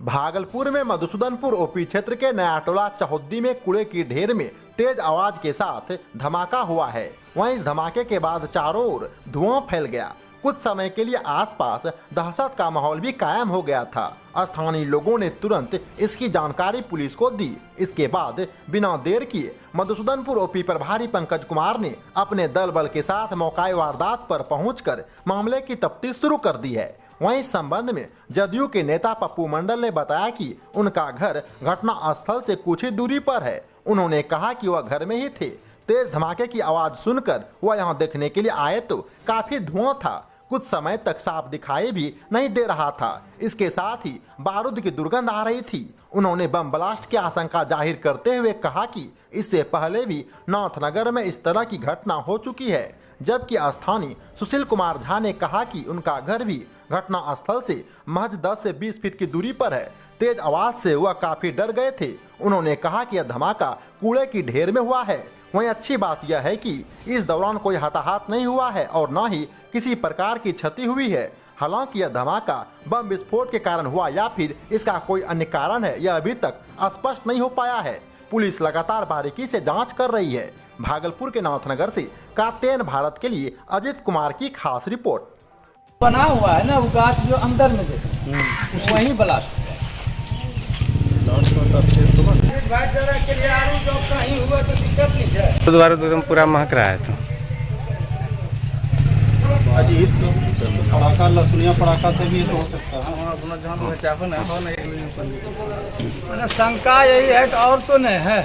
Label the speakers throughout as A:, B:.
A: भागलपुर में मधुसूदनपुर ओपी क्षेत्र के नयाटोला चहुद्दी में कूड़े की ढेर में तेज आवाज के साथ धमाका हुआ है। वहीं इस धमाके के बाद चारों ओर धुआं फैल गया। कुछ समय के लिए आसपास दहशत का माहौल भी कायम हो गया था। स्थानीय लोगों ने तुरंत इसकी जानकारी पुलिस को दी। इसके बाद बिना देर किए मधुसूदनपुर ओपी प्रभारी पंकज कुमार ने अपने दल बल के साथ मौका वारदात पर पहुंचकर मामले की तफ्तीश शुरू कर दी है। वहीं इस संबंध में जदयू के नेता पप्पू मंडल ने बताया कि उनका घर घटना स्थल से कुछ ही दूरी पर है। उन्होंने कहा कि वह घर में ही थे। तेज धमाके की आवाज सुनकर वह यहां देखने के लिए आए तो काफी धुआं था। कुछ समय तक साफ दिखाई भी नहीं दे रहा था। इसके साथ ही बारूद की दुर्गंध आ रही थी। उन्होंने बम ब्लास्ट की आशंका जाहिर करते हुए कहा कि इससे पहले भी नाथनगर में इस तरह की घटना हो चुकी है। जबकि स्थानीय सुशील कुमार झा ने कहा कि उनका घर भी घटना स्थल से महज 10 से 20 फीट की दूरी पर है। तेज आवाज से वह काफी डर गए थे। उन्होंने कहा कि यह धमाका कूड़े की ढेर में हुआ है। वहीं अच्छी बात यह है कि इस दौरान कोई हताहत नहीं हुआ है और न ही किसी प्रकार की क्षति हुई है। हालांकि यह धमाका बम विस्फोट के कारण हुआ या फिर इसका कोई अन्य कारण है, यह अभी तक स्पष्ट नहीं हो पाया है। पुलिस लगातार बारीकी से जांच कर रही है। भागलपुर के नाथनगर से कात्यायन भारत के लिए अजित कुमार की खास रिपोर्ट।
B: बना हुआ है ना वो गाछ जो अंदर में देखो वही ब्लास्ट
C: बुधवार एकदम पूरा महक रहा है। तो
D: पड़ाका लसुनिया पड़ाका से भी तो हो सकता है।
B: शंका यही है कि और तो नहीं है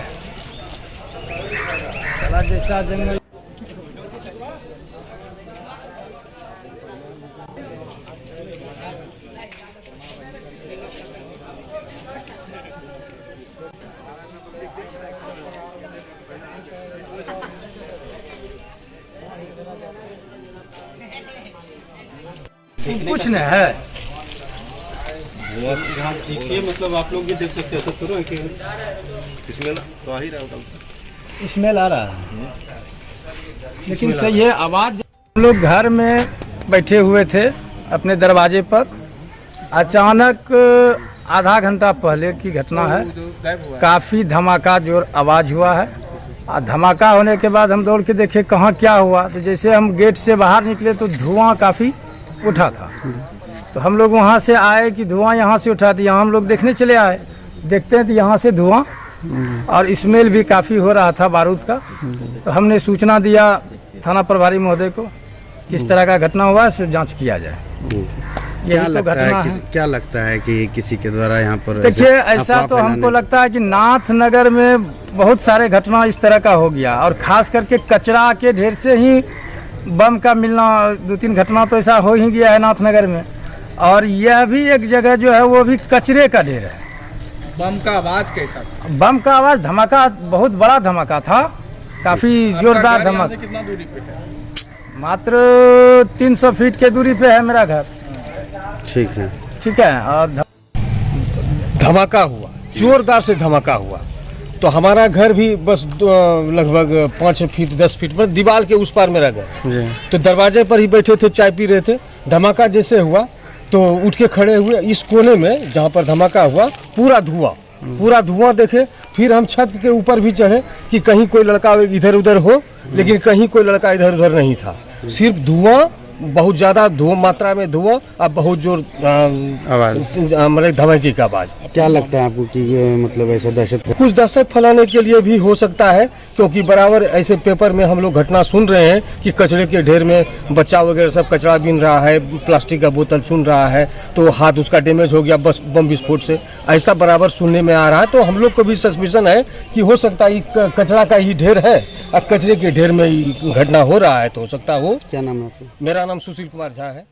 B: जैसा जंगल। कुछ नहीं है
D: देखिए, मतलब आप लोग भी देख सकते हैं। तो है कि
A: इसमें तो आ ही रहा है,
B: स्मेल आ रहा है, लेकिन सही है आवाज। हम लोग घर में बैठे हुए थे अपने दरवाजे पर, अचानक आधा घंटा पहले की घटना है। काफ़ी धमाका जोर आवाज़ हुआ है। धमाका होने के बाद हम दौड़ के देखे कहाँ क्या हुआ। तो जैसे हम गेट से बाहर निकले तो धुआं काफ़ी उठा था। तो हम लोग वहाँ से आए कि धुआं यहाँ से उठा। तो यहाँ हम लोग देखने चले आए। देखते हैं तो यहाँ से धुआं और स्मेल भी काफ़ी हो रहा था बारूद का। तो हमने सूचना दिया थाना प्रभारी महोदय को, किस तरह का घटना हुआ है जांच किया जाए।
C: क्या लगता है कि किसी के द्वारा यहाँ पर?
B: देखिए, ऐसा तो हमको लगता है कि नाथनगर में बहुत सारे घटना इस तरह का हो गया और खास करके कचरा के ढेर से ही बम का मिलना। 2-3 घटना तो ऐसा हो ही गया है नाथनगर में। और यह भी एक जगह जो है वो भी कचरे का ढेर है।
D: बम का आवाज कैसा?
B: बम का आवाज, धमाका बहुत बड़ा धमाका था, काफी जोरदार धमाका।
D: कितना दूरी पे है?
B: मात्र 300 फीट के दूरी पे है मेरा घर। ठीक है। और
E: धमाका हुआ, जोरदार से धमाका हुआ। तो हमारा घर भी बस लगभग 5 फीट 10 फीट पर दीवार के उस पार मेरा घर। तो दरवाजे पर ही बैठे थे, चाय पी रहे थे। धमाका जैसे हुआ तो उठ के खड़े हुए। इस कोने में जहाँ पर धमाका हुआ पूरा धुआं देखे। फिर हम छत के ऊपर भी चढ़े कि कहीं कोई लड़का इधर उधर हो, लेकिन कहीं कोई लड़का इधर उधर नहीं था। सिर्फ धुआं, बहुत ज़्यादा मात्रा में धुआं और बहुत जोर मतलब धमाके का आवाज़।
C: क्या लगता है आपको कि मतलब ऐसा दहशत?
E: कुछ दहशत फैलाने के लिए भी हो सकता है, क्योंकि बराबर ऐसे पेपर में हम लोग घटना सुन रहे हैं कि कचरे के ढेर में बच्चा वगैरह सब कचरा बीन रहा है, प्लास्टिक का बोतल चुन रहा है, तो हाथ उसका डैमेज हो गया बस बम विस्फोट से। ऐसा बराबर सुनने में आ रहा है। तो हम लोग को भी सस्पिशन है कि हो सकता है कचरा का ही ढेर है और कचरे के ढेर में घटना हो रहा है। तो हो सकता हो।
C: क्या नाम है आपका?
E: मेरा नाम सुशील कुमार झा है।